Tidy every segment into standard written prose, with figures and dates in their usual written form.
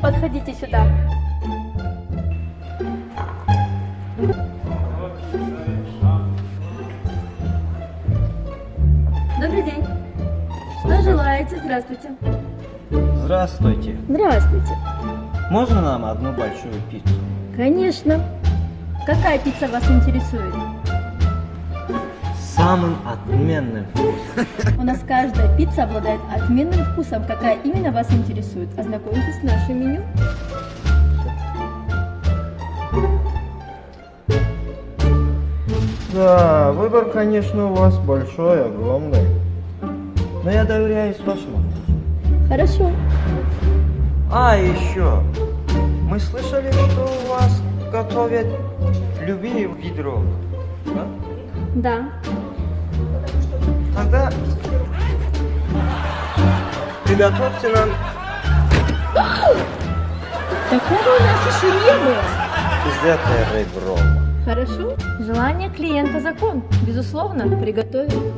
подходите сюда. Добрый день. Что желаете? Здравствуйте. Здравствуйте. Здравствуйте. Можно нам одну большую пиццу? Конечно. Какая пицца вас интересует? Самым отменным. У нас каждая пицца обладает отменным вкусом. Какая именно вас интересует? Ознакомьтесь с нашим меню. Да, выбор, конечно, у вас большой, огромный. Но я доверяюсь вашему вкусу. Хорошо. А еще, мы слышали, что у вас готовят любые виды роллов. Да? Да. Тогда приготовьте нам Такого у нас еще не было. взятое ребро. Хорошо. Желание клиента закон. Безусловно, приготовим.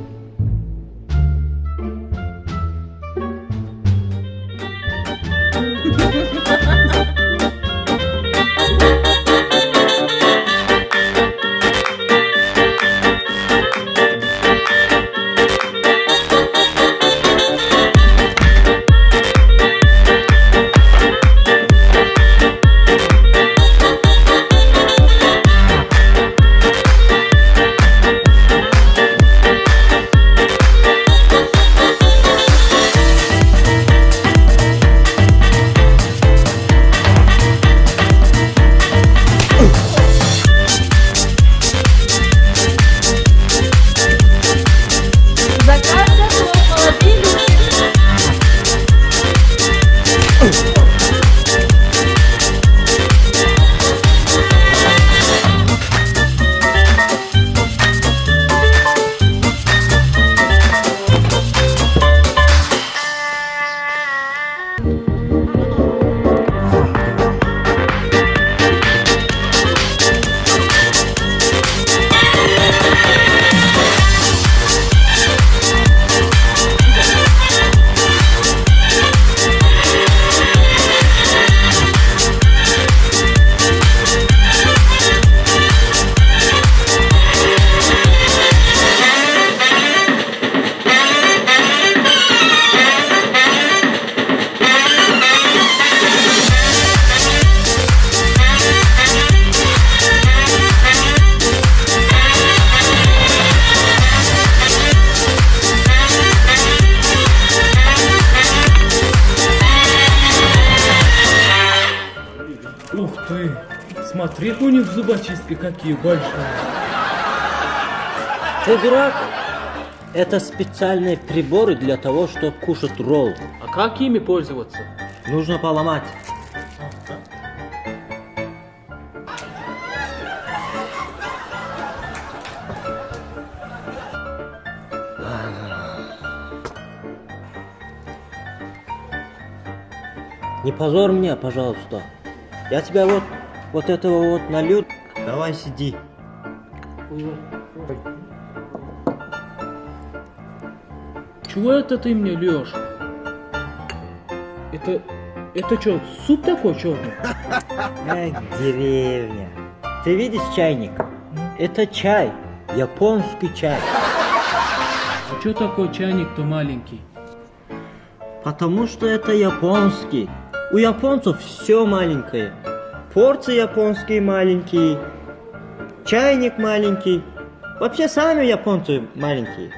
Ух ты! Смотри, у них зубочистки какие большие. Ты дурак? Это специальные приборы для того, чтобы кушать ролл. А как ими пользоваться? Нужно поломать. Не позорь меня, пожалуйста. Я тебя вот этого вот налью. Давай сиди. Чего это ты мне льешь? Это что, суп такой черный? Эх, деревня. Ты видишь чайник? Это чай. Японский чай. А что такой чайник-то маленький? Потому что это японский. У японцев все маленькое. Порции японские маленькие. Чайник маленький. Вообще сами японцы маленькие.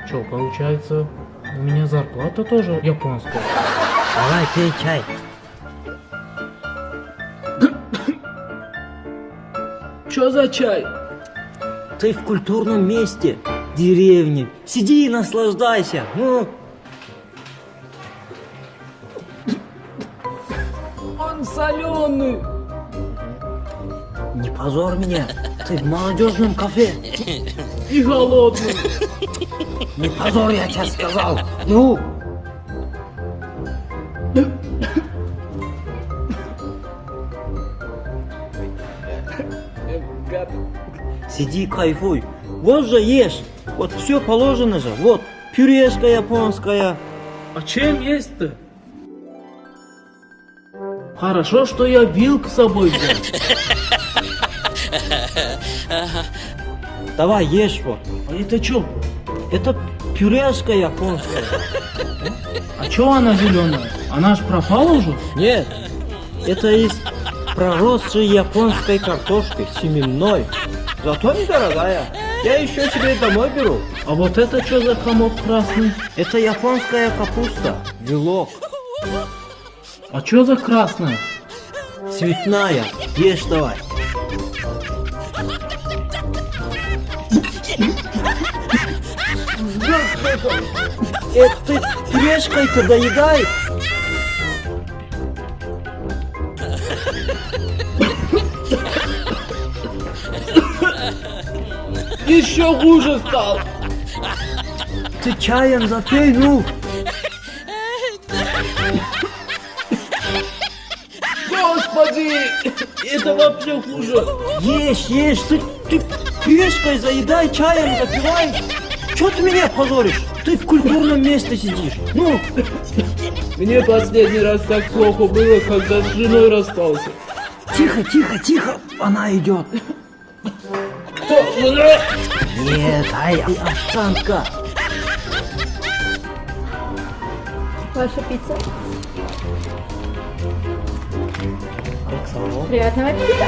Что, получается, у меня зарплата тоже японская? Давай, пей чай. Что за чай? Ты в культурном месте, деревне. Сиди и наслаждайся. Ну. Он соленый. Не позорь меня. Ты в молодежном кафе. И голодный. Не позорь, я тебе сказал. Ну. Сиди, кайфуй. Вот же ешь. Вот все положено же. Вот пюрешка японская. А чем есть-то? Хорошо, что я вилку с собой взял. Давай, ешь вот. А это что? Это пюрешка японская. А чё она зеленая? Она ж пропала уже? Нет, это из проросшей японской картошки, семенной. Зато недорогая. Я еще себе домой беру. А вот это что за комок красный? Это японская капуста, вилок. А что за красная? Цветная. Ешь давай. Это пюрешкой-то доедай. Еще хуже стал. Ты чаем запей, ну. Господи, это вообще хуже. Ешь, ты пюрешкой заедай, чаем запивай. Чё ты меня позоришь? Ты в культурном месте сидишь. Ну, Мне последний раз так плохо было, когда с женой расстался. тихо, она идет. Кто? Жена? Нет, овчанка. Ваша пицца. Приятного аппетита.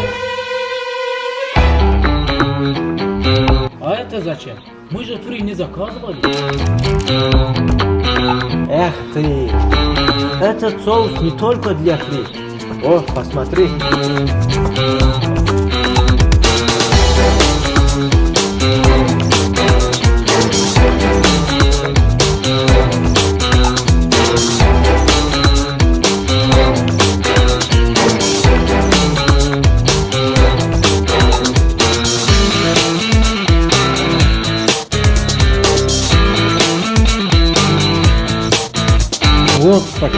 А это зачем? Мы же фри не заказывали. Эх ты, этот соус не только для фри. О, посмотри. Вот так.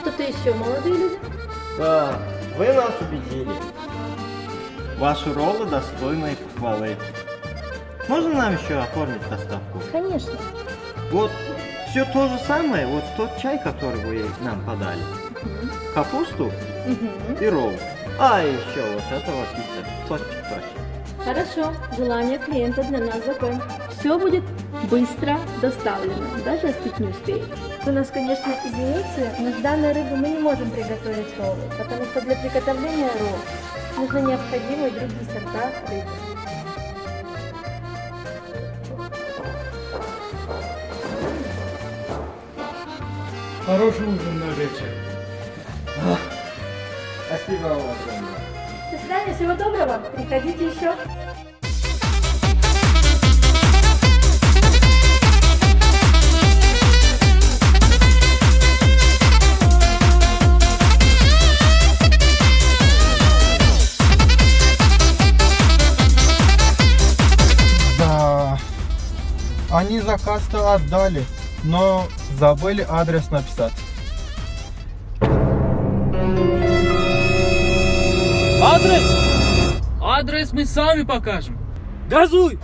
Что-то еще, молодые люди? Да, вы нас убедили. Ваши роллы достойны похвалы. Можно нам еще оформить доставку? Конечно. Вот все то же самое, вот тот чай, который вы нам подали. Капусту и ролл. А еще вот этого пицца. Точно. Хорошо. Желание клиента для нас закон. Все будет быстро доставлено. Даже остыть не успеет. Вы нас, конечно, извините, но с данной рыбы мы не можем приготовить роллы, потому что для приготовления ролл нужны необходимые другие сорта рыбы. Хороший ужин на вечер. Спасибо вам огромное. До свидания, всего доброго. Приходите еще. Да, они заказ-то отдали, но забыли адрес написать. Адрес? Адрес мы сами покажем. Газуй!